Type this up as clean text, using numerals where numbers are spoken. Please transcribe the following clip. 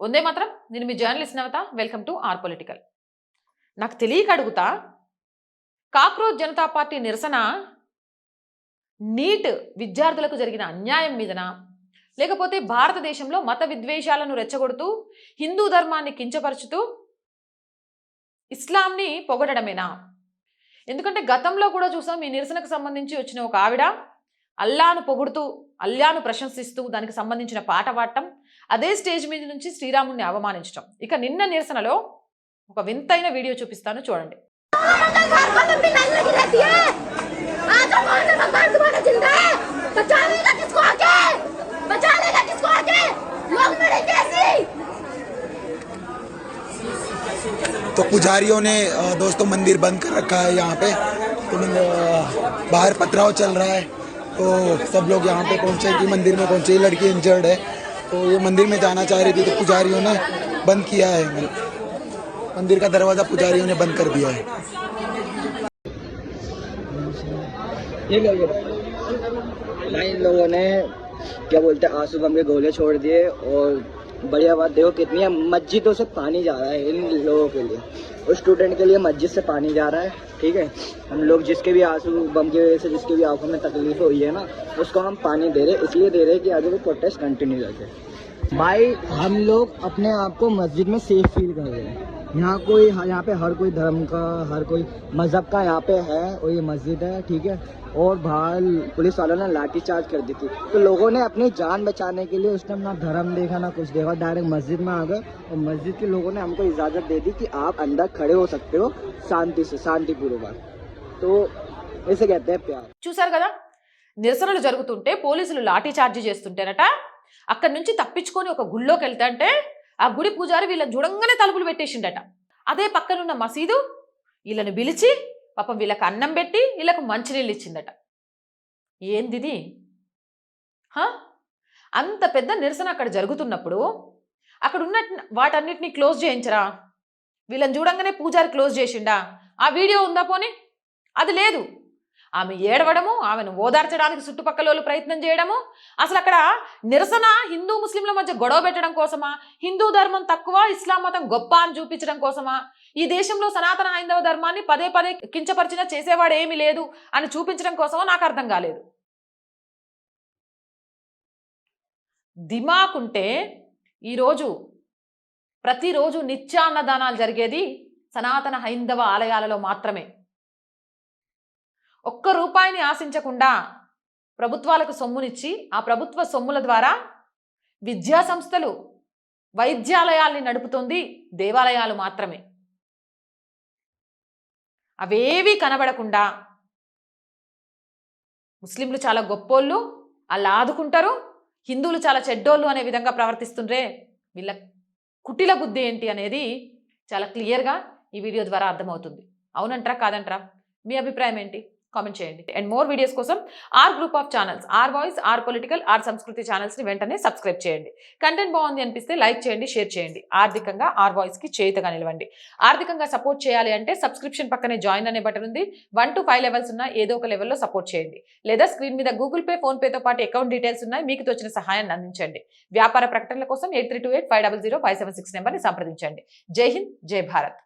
వందే మాత్రం. నేను మీ journalist Navata. Welcome to our political. నాకు తెలియక అడుగుతా, కాక్రోచ్ జనతా పార్టీ నిరసన నీట్ విద్యార్థులకు జరిగిన అన్యాయం మీదనా, లేకపోతే భారతదేశంలో మత విద్వేషాలను రెచ్చగొడుతూ హిందూ ధర్మాన్ని కించపరుచుతూ ఇస్లాంని పొగడమేనా? ఎందుకంటే గతంలో కూడా చూసాం, ఈ నిరసనకు సంబంధించి వచ్చిన ఒక ఆవిడ అల్లాను పొగుడుతూ, అల్లాను ప్రశంసిస్తూ దానికి సంబంధించిన పాట పాడటం, అదే స్టేజ్ మీద నుంచి శ్రీరాముడిని అవమానించడం. ఇక నిన్న నిరసనలో ఒక వింతైన వీడియో చూపిస్తాను, చూడండి. तो पुजारियों ने दोस्तों मंदिर बंद कर रखा है यहाँ पे, तो बाहर पथराव चल रहा है। तो सब लोग यहाँ पे पहुँचे कि मंदिर में पहुँचे, लड़की इंजर्ड है, तो ये मंदिर में जाना चाह रही थी, तो पुजारियों ने बंद किया है, मंदिर का दरवाज़ा पुजारियों ने बंद कर दिया है। इन लोगों ने क्या बोलते हैं आंसू बम के गोले छोड़ दिए। और बढ़िया बात देखो कितनी है, मस्जिदों से पानी जा रहा है इन लोगों के लिए, और स्टूडेंट के लिए मस्जिद से पानी जा रहा है। ठीक है, हम लोग जिसके भी आंसू बम की वजह से जिसके भी आंखों में तकलीफ हुई है ना, उसको हम पानी दे रहे, इसलिए दे रहे कि आगे वो प्रोटेस्ट कंटिन्यू रखे। भाई हम लोग अपने आप को मस्जिद में सेफ फील कर रहे हैं। यहाँ पे हर कोई धर्म का, हर कोई मजहब का यहाँ पे है, और ये मस्जिद है। ठीक है, और बाहर पुलिस वालों ने लाठीचार्ज कर दी थी, तो लोगों ने अपनी जान बचाने के लिए उस टाइम ना धर्म देखा ना कुछ देखा, डायरेक्ट मस्जिद में आ गए, और मस्जिद के लोगों ने हमको इजाजत दे दी कि आप अंदर खड़े हो सकते हो शांति से, शांतिपूर्वक। तो इसे कहते हैं प्यार। చూశారు కదా, నిరసనలు జరుగుతుంటే పోలీసులు లాఠీ చార్జ్ చేస్తుంటేనట, అక్కడి నుంచి తప్పించుకొని ఒక గుళ్ళోకి వెళ్తాంటే ఆ గుడి పూజారి వీళ్ళని చూడంగానే తలుపులు పెట్టేసిండట. అదే పక్కనున్న మసీదు వీళ్ళని పిలిచి పాపం వీళ్ళకి అన్నం పెట్టి వీళ్ళకు మంచినీళ్ళు ఇచ్చిందట. ఏందిది? అంత పెద్ద నిరసన అక్కడ జరుగుతున్నప్పుడు అక్కడ ఉన్న వాటన్నిటిని క్లోజ్ చేయించరా? వీళ్ళని చూడంగానే పూజారి క్లోజ్ చేసిండా? ఆ వీడియో ఉందా? పోనీ అది లేదు. ఆమె ఏడవడము, ఆమెను ఓదార్చడానికి చుట్టుపక్కల వాళ్ళు ప్రయత్నం చేయడము, అసలు అక్కడ నిరసన హిందూ ముస్లింల మధ్య గొడవ పెట్టడం కోసమా, హిందూ ధర్మం తక్కువ ఇస్లాం మతం గొప్ప అని చూపించడం కోసమా, ఈ దేశంలో సనాతన హైందవ ధర్మాన్ని పదే పదే కించపరిచినా చేసేవాడు ఏమీ లేదు అని చూపించడం కోసమో నాకు అర్థం కాలేదు. దిమాకుంటే ఈరోజు ప్రతిరోజు నిత్యాన్నదానాలు జరిగేది సనాతన హైందవ ఆలయాలలో మాత్రమే. ఒక్క రూపాయిని ఆశించకుండా ప్రభుత్వాలకు సొమ్మునిచ్చి ఆ ప్రభుత్వ సొమ్ముల ద్వారా విద్యా సంస్థలు, వైద్యాలయాల్ని నడుపుతుంది దేవాలయాలు మాత్రమే. అవేవి కనబడకుండా ముస్లింలు చాలా గొప్పోళ్ళు, వాళ్ళు ఆదుకుంటారు, హిందువులు చాలా చెడ్డోళ్ళు అనే విధంగా ప్రవర్తిస్తుండ్రే, వీళ్ళ కుటిల బుద్ధి ఏంటి అనేది చాలా క్లియర్గా ఈ వీడియో ద్వారా అర్థమవుతుంది. అవునంటారా కాదంటారా? మీ అభిప్రాయం ఏంటి? కామెంట్ చేయండి. అండ్ మోర్ వీడియోస్ కోసం our group of channels, our voice, our political, our Samskriti ఛానల్స్ని వెంటనే సబ్స్క్రైబ్ చేయండి. కంటెంట్ బాగుంది అనిపిస్తే లైక్ చేయండి, షేర్ చేయండి. ఆర్థికంగా ఆర్ వాయిస్కి చేయుతగా నిలవండి. ఆర్థికంగా సపోర్ట్ చేయాలి అంటే సబ్స్క్రిప్షన్ పక్కనే జాయిన్ అనే బటన్ ఉంది. 1 to 5 లెవెల్స్ ఉన్న ఏదో ఒక లెవెల్లో సపోర్ట్ చేయండి. లేదా స్క్రీన్ మీద గూగుల్ పే, ఫోన్ పేతో పాటు అకౌంట్ డీటెయిల్స్ ఉన్నాయి, మీకు తోచిన సహాయాన్ని అందించండి. వ్యాపార ప్రకటనల కోసం 8328500576 నెంబర్ని సంప్రదించండి. జై హింద్, జై భారత్.